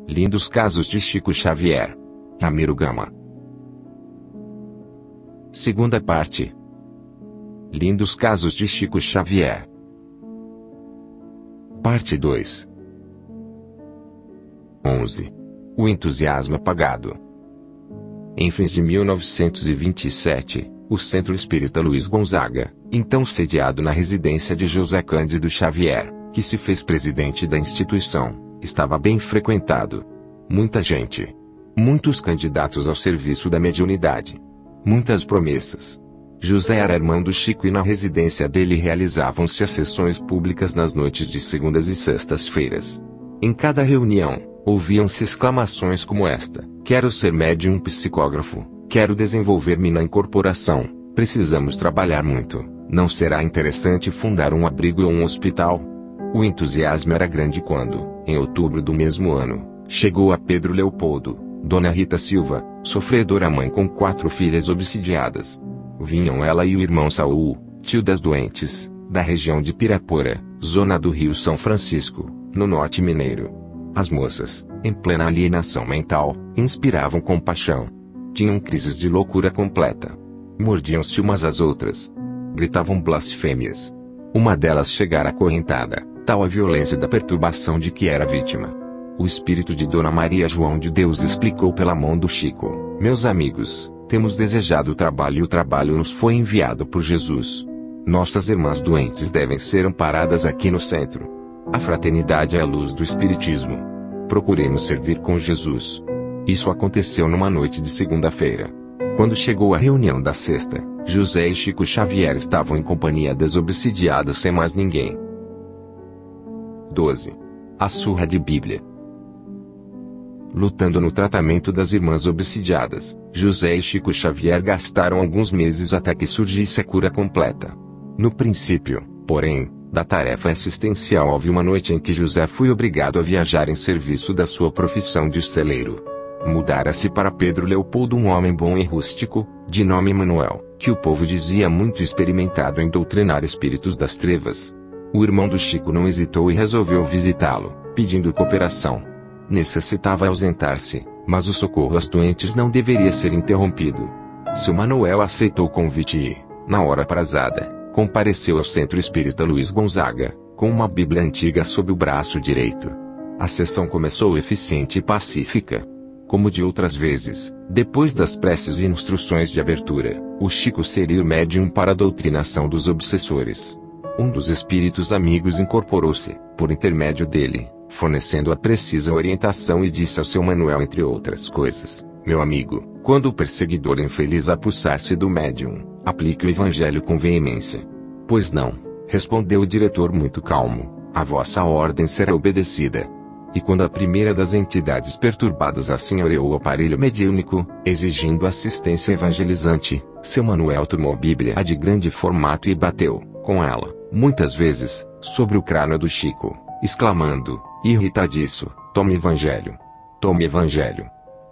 Lindos casos de Chico Xavier. Ramiro Gama. Segunda parte. Lindos casos de Chico Xavier. Parte 2. 11. O entusiasmo apagado. Em fins de 1927, o Centro Espírita Luiz Gonzaga, então sediado na residência de José Cândido Xavier, que se fez presidente da instituição, estava bem frequentado. Muita gente. Muitos candidatos ao serviço da mediunidade. Muitas promessas. José era irmão do Chico e na residência dele realizavam-se as sessões públicas nas noites de segundas e sextas-feiras. Em cada reunião, ouviam-se exclamações como esta: quero ser médium psicógrafo, quero desenvolver-me na incorporação, precisamos trabalhar muito, não será interessante fundar um abrigo ou um hospital? O entusiasmo era grande quando, em outubro do mesmo ano, chegou a Pedro Leopoldo, Dona Rita Silva, sofredora mãe com 4 filhas obsidiadas. Vinham ela e o irmão Saul, tio das doentes, da região de Pirapora, zona do Rio São Francisco, no norte mineiro. As moças, em plena alienação mental, inspiravam compaixão. Tinham crises de loucura completa. Mordiam-se umas às outras. Gritavam blasfêmias. Uma delas chegara acorrentada, tal a violência da perturbação de que era vítima. O espírito de Dona Maria João de Deus explicou pela mão do Chico: meus amigos, temos desejado o trabalho e o trabalho nos foi enviado por Jesus. Nossas irmãs doentes devem ser amparadas aqui no centro. A fraternidade é a luz do espiritismo. Procuremos servir com Jesus. Isso aconteceu numa noite de segunda-feira. Quando chegou a reunião da sexta, José e Chico Xavier estavam em companhia das obsidiadas sem mais ninguém. 12. A surra de Bíblia. Lutando no tratamento das irmãs obsidiadas, José e Chico Xavier gastaram alguns meses até que surgisse a cura completa. No princípio, porém, da tarefa assistencial houve uma noite em que José foi obrigado a viajar em serviço da sua profissão de celeiro. Mudara-se para Pedro Leopoldo um homem bom e rústico, de nome Manuel, que o povo dizia muito experimentado em doutrinar espíritos das trevas. O irmão do Chico não hesitou e resolveu visitá-lo, pedindo cooperação. Necessitava ausentar-se, mas o socorro às doentes não deveria ser interrompido. Seu Manuel aceitou o convite e, na hora aprazada, compareceu ao Centro Espírita Luiz Gonzaga, com uma Bíblia antiga sob o braço direito. A sessão começou eficiente e pacífica. Como de outras vezes, depois das preces e instruções de abertura, o Chico seria o médium para a doutrinação dos obsessores. Um dos espíritos amigos incorporou-se, por intermédio dele, fornecendo a precisa orientação e disse ao seu Manuel, entre outras coisas: meu amigo, quando o perseguidor infeliz apossar-se do médium, aplique o evangelho com veemência. Pois não, respondeu o diretor muito calmo, a vossa ordem será obedecida. E quando a primeira das entidades perturbadas assenhoreou o aparelho mediúnico, exigindo assistência evangelizante, seu Manuel tomou a Bíblia de grande formato e bateu, com ela, muitas vezes, sobre o crânio do Chico, exclamando, irritadiço: tome evangelho. Tome evangelho.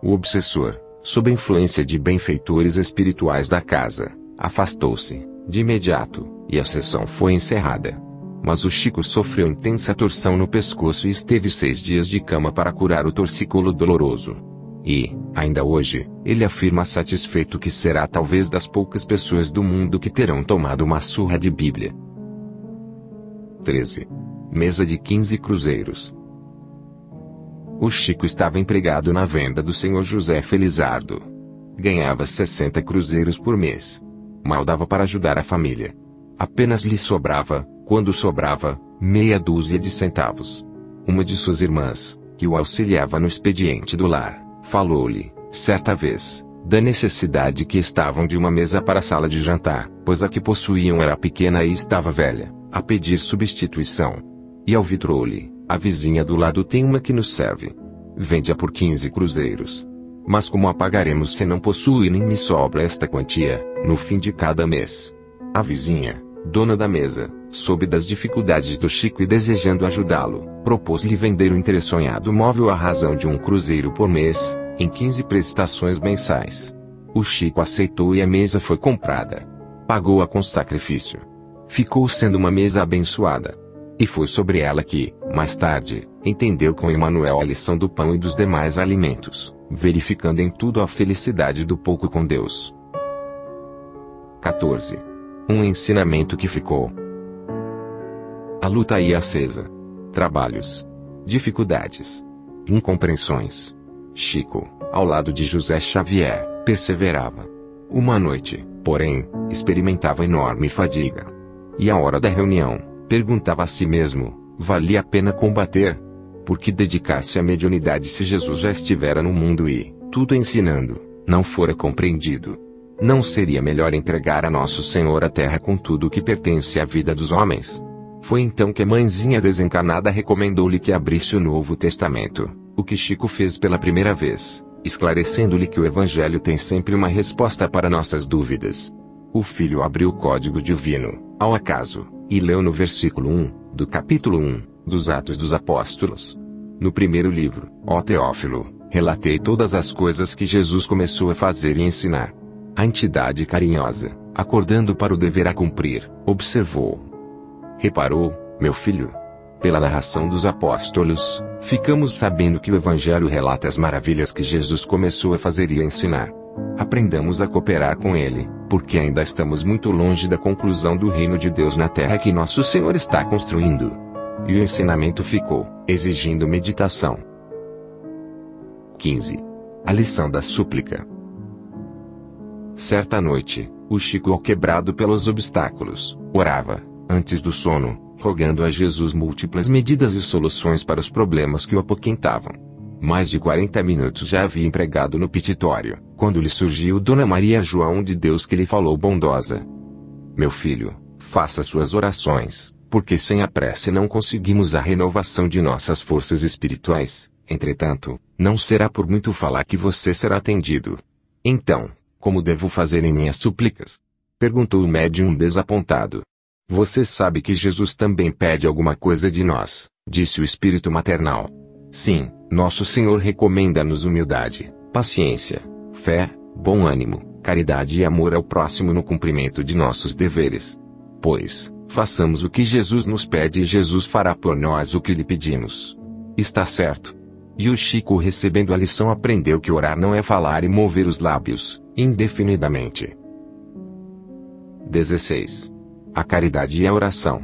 O obsessor, sob a influência de benfeitores espirituais da casa, afastou-se, de imediato, e a sessão foi encerrada. Mas o Chico sofreu intensa torção no pescoço e esteve 6 dias de cama para curar o torcículo doloroso. E, ainda hoje, ele afirma satisfeito que será talvez das poucas pessoas do mundo que terão tomado uma surra de Bíblia. 13. Mesa de 15 cruzeiros. O Chico estava empregado na venda do senhor José Felizardo. Ganhava 60 cruzeiros por mês. Mal dava para ajudar a família. Apenas lhe sobrava, quando sobrava, meia dúzia de centavos. Uma de suas irmãs, que o auxiliava no expediente do lar, falou-lhe, certa vez, da necessidade que estavam de uma mesa para a sala de jantar, pois a que possuíam era pequena e estava velha, a pedir substituição. E alvitrou-lhe: a vizinha do lado tem uma que nos serve. Vende-a por 15 cruzeiros. Mas como a pagaremos se não possui nem me sobra esta quantia, no fim de cada mês? A vizinha, dona da mesa, soube das dificuldades do Chico e desejando ajudá-lo, propôs-lhe vender o interessonhado móvel à razão de 1 cruzeiro por mês, em 15 prestações mensais. O Chico aceitou e a mesa foi comprada. Pagou-a com sacrifício. Ficou sendo uma mesa abençoada. E foi sobre ela que, mais tarde, entendeu com Emanuel a lição do pão e dos demais alimentos, verificando em tudo a felicidade do pouco com Deus. 14. Um ensinamento que ficou. A luta ia acesa. Trabalhos. Dificuldades. Incompreensões. Chico, ao lado de José Xavier, perseverava. Uma noite, porém, experimentava enorme fadiga. E à hora da reunião, perguntava a si mesmo, valia a pena combater? Por que dedicar-se à mediunidade se Jesus já estivera no mundo e, tudo ensinando, não fora compreendido? Não seria melhor entregar a Nosso Senhor a terra com tudo o que pertence à vida dos homens? Foi então que a mãezinha desencarnada recomendou-lhe que abrisse o Novo Testamento, o que Chico fez pela primeira vez, esclarecendo-lhe que o Evangelho tem sempre uma resposta para nossas dúvidas. O filho abriu o Código Divino, ao acaso, e leu no versículo 1, do capítulo 1, dos Atos dos Apóstolos. No primeiro livro, ó Teófilo, relatei todas as coisas que Jesus começou a fazer e ensinar. A entidade carinhosa, acordando para o dever a cumprir, observou. Reparou, meu filho? Pela narração dos apóstolos, ficamos sabendo que o Evangelho relata as maravilhas que Jesus começou a fazer e a ensinar. Aprendamos a cooperar com ele, porque ainda estamos muito longe da conclusão do reino de Deus na terra que Nosso Senhor está construindo. E o ensinamento ficou, exigindo meditação. 15. A lição da súplica. Certa noite, o Chico, quebrado pelos obstáculos, orava, antes do sono, rogando a Jesus múltiplas medidas e soluções para os problemas que o apoquentavam. Mais de 40 minutos já havia empregado no petitório, quando lhe surgiu Dona Maria João de Deus, que lhe falou bondosa. Meu filho, faça suas orações, porque sem a prece não conseguimos a renovação de nossas forças espirituais. Entretanto, não será por muito falar que você será atendido. Então, como devo fazer em minhas súplicas? Perguntou o médium desapontado. Você sabe que Jesus também pede alguma coisa de nós, disse o espírito maternal. Sim, Nosso Senhor recomenda-nos humildade, paciência, fé, bom ânimo, caridade e amor ao próximo no cumprimento de nossos deveres. Pois, façamos o que Jesus nos pede e Jesus fará por nós o que lhe pedimos. Está certo. E o Chico, recebendo a lição, aprendeu que orar não é falar e mover os lábios, indefinidamente. 16. A caridade e a oração.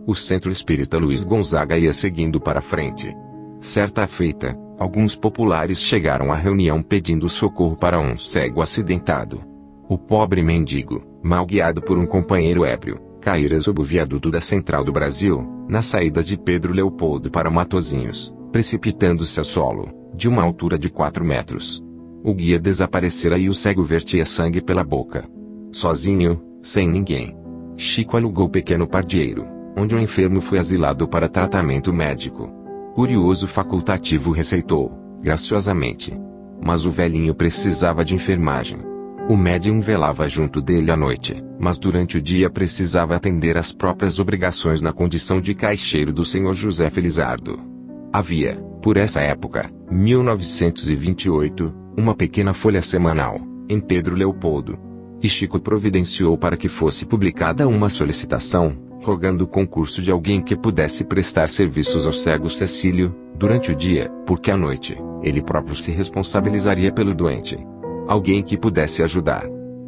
O Centro Espírita Luiz Gonzaga ia seguindo para frente. Certa feita, alguns populares chegaram à reunião pedindo socorro para um cego acidentado. O pobre mendigo, mal guiado por um companheiro ébrio, caíra sob o viaduto da Central do Brasil, na saída de Pedro Leopoldo para Matozinhos, precipitando-se ao solo, de uma altura de 4 metros. O guia desaparecera e o cego vertia sangue pela boca. Sozinho, sem ninguém, Chico alugou pequeno pardieiro, onde o enfermo foi asilado para tratamento médico. Curioso facultativo receitou, graciosamente. Mas o velhinho precisava de enfermagem. O médium velava junto dele à noite, mas durante o dia precisava atender às próprias obrigações na condição de caixeiro do Sr. José Felizardo. Havia, por essa época, 1928, uma pequena folha semanal, em Pedro Leopoldo. E Chico providenciou para que fosse publicada uma solicitação, rogando o concurso de alguém que pudesse prestar serviços ao cego Cecílio, durante o dia, porque à noite, ele próprio se responsabilizaria pelo doente. Alguém que pudesse ajudar.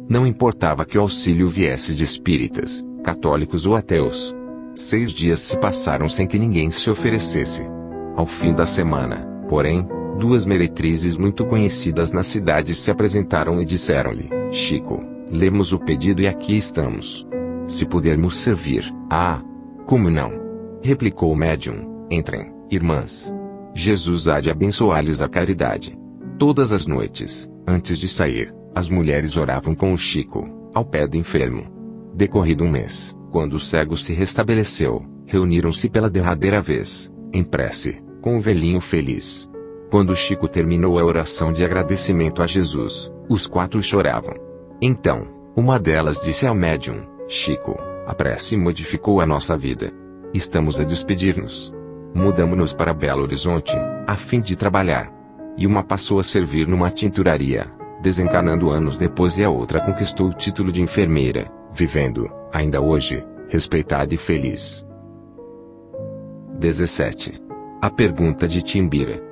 Não importava que o auxílio viesse de espíritas, católicos ou ateus. 6 dias se passaram sem que ninguém se oferecesse. Ao fim da semana, porém, 2 meretrizes muito conhecidas na cidade se apresentaram e disseram-lhe: Chico, lemos o pedido e aqui estamos. Se pudermos servir, como não? Replicou o médium: entrem, irmãs. Jesus há de abençoar-lhes a caridade. Todas as noites, antes de sair, as mulheres oravam com o Chico, ao pé do enfermo. Decorrido um mês, quando o cego se restabeleceu, reuniram-se pela derradeira vez, em prece, com o velhinho feliz. Quando Chico terminou a oração de agradecimento a Jesus, os 4 choravam. Então, uma delas disse ao médium: Chico, a prece modificou a nossa vida. Estamos a despedir-nos. Mudamos-nos para Belo Horizonte, a fim de trabalhar. E uma passou a servir numa tinturaria, desencarnando anos depois, e a outra conquistou o título de enfermeira, vivendo, ainda hoje, respeitada e feliz. 17. A pergunta de Timbira.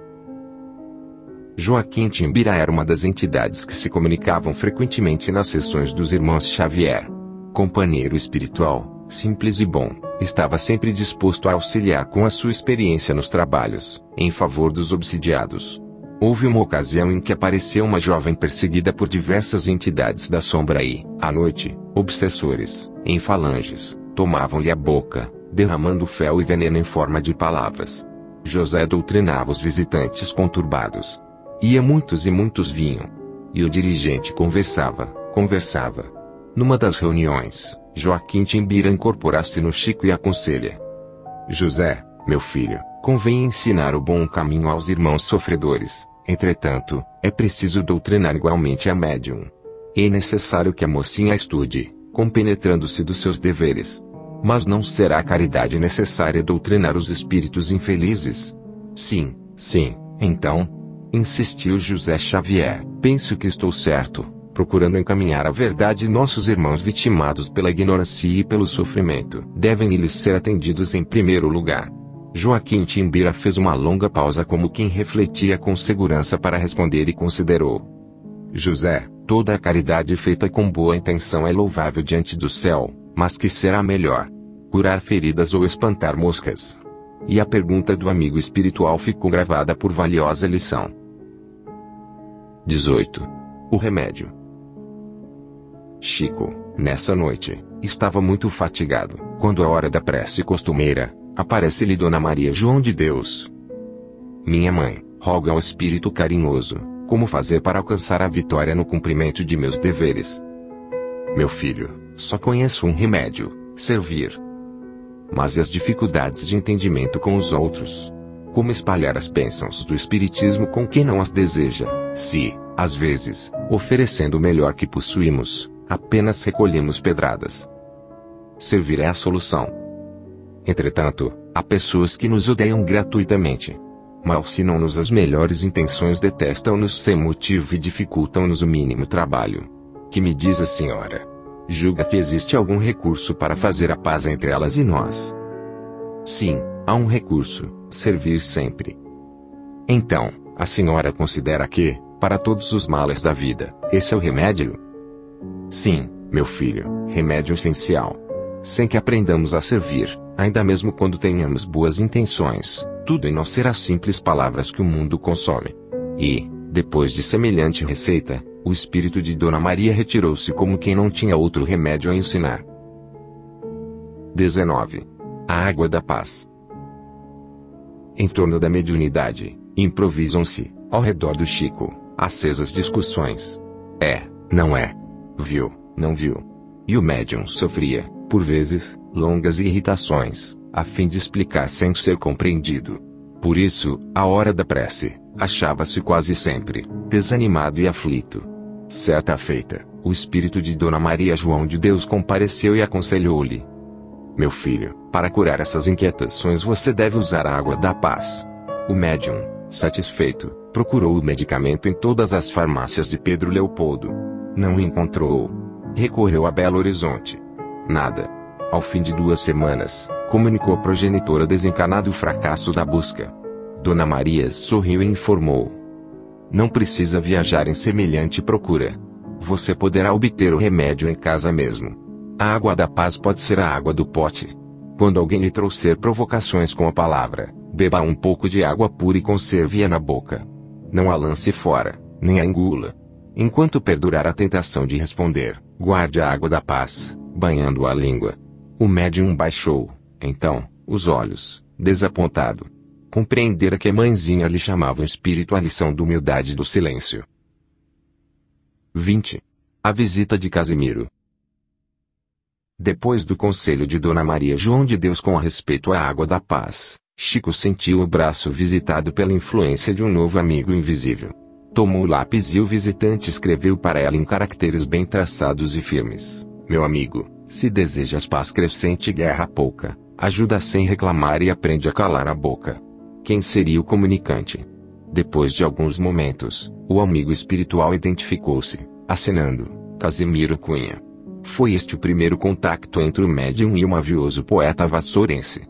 Joaquim Timbira era uma das entidades que se comunicavam frequentemente nas sessões dos irmãos Xavier. Companheiro espiritual, simples e bom, estava sempre disposto a auxiliar com a sua experiência nos trabalhos, em favor dos obsidiados. Houve uma ocasião em que apareceu uma jovem perseguida por diversas entidades da sombra e, à noite, obsessores, em falanges, tomavam-lhe a boca, derramando fel e veneno em forma de palavras. José doutrinava os visitantes conturbados. Ia muitos e muitos vinham. E o dirigente conversava. Numa das reuniões, Joaquim Timbira incorpora-se no Chico e aconselha: José, meu filho, convém ensinar o bom caminho aos irmãos sofredores. Entretanto, é preciso doutrinar igualmente a médium. É necessário que a mocinha estude, compenetrando-se dos seus deveres. Mas não será caridade necessária doutrinar os espíritos infelizes? Sim, então, insistiu José Xavier, penso que estou certo, procurando encaminhar a verdade. Nossos irmãos vitimados pela ignorância e pelo sofrimento devem lhes ser atendidos em primeiro lugar. Joaquim Timbira fez uma longa pausa como quem refletia com segurança para responder e considerou: José, toda a caridade feita com boa intenção é louvável diante do céu, mas que será melhor? Curar feridas ou espantar moscas? E a pergunta do amigo espiritual ficou gravada por valiosa lição. 18. O remédio. Chico, nessa noite, estava muito fatigado, quando a hora da prece costumeira, aparece-lhe Dona Maria João de Deus. Minha mãe, roga ao Espírito carinhoso, como fazer para alcançar a vitória no cumprimento de meus deveres. Meu filho, só conheço um remédio: servir. Mas e as dificuldades de entendimento com os outros? Como espalhar as bênçãos do Espiritismo com quem não as deseja, se, às vezes, oferecendo o melhor que possuímos, apenas recolhemos pedradas? Servir é a solução. Entretanto, há pessoas que nos odeiam gratuitamente. Malsinam-nos as melhores intenções, detestam-nos sem motivo e dificultam-nos o mínimo trabalho. Que me diz a senhora? Julga que existe algum recurso para fazer a paz entre elas e nós? Sim, há um recurso: servir sempre. Então, a senhora considera que, para todos os males da vida, esse é o remédio? Sim, meu filho, remédio essencial. Sem que aprendamos a servir, ainda mesmo quando tenhamos boas intenções, tudo em nós será simples palavras que o mundo consome. E, depois de semelhante receita, o espírito de Dona Maria retirou-se como quem não tinha outro remédio a ensinar. 19. A água da paz. Em torno da mediunidade, improvisam-se, ao redor do Chico, acesas discussões. É, não é. Viu, não viu. E o médium sofria, por vezes, longas irritações, a fim de explicar sem ser compreendido. Por isso, à hora da prece, achava-se quase sempre desanimado e aflito. Certa feita, o espírito de Dona Maria João de Deus compareceu e aconselhou-lhe: Meu filho, para curar essas inquietações você deve usar a água da paz. O médium, satisfeito, procurou o medicamento em todas as farmácias de Pedro Leopoldo. Não o encontrou. Recorreu a Belo Horizonte. Nada. Ao fim de 2 semanas, comunicou à progenitora desencanada o fracasso da busca. Dona Maria sorriu e informou: Não precisa viajar em semelhante procura. Você poderá obter o remédio em casa mesmo. A água da paz pode ser a água do pote. Quando alguém lhe trouxer provocações com a palavra, beba um pouco de água pura e conserve-a na boca. Não a lance fora, nem a engula. Enquanto perdurar a tentação de responder, guarde a água da paz, banhando a língua. O médium baixou, então, os olhos, desapontado. Compreendera que a mãezinha lhe chamava o espírito à lição da humildade e do silêncio. 20. A visita de Casimiro. Depois do conselho de Dona Maria João de Deus com respeito à água da paz, Chico sentiu o braço visitado pela influência de um novo amigo invisível. Tomou o lápis e o visitante escreveu para ela em caracteres bem traçados e firmes: Meu amigo, se desejas paz crescente e guerra pouca, ajuda sem reclamar e aprende a calar a boca. Quem seria o comunicante? Depois de alguns momentos, o amigo espiritual identificou-se, acenando: Casimiro Cunha. Foi este o primeiro contato entre o médium e o mavioso poeta vassourense.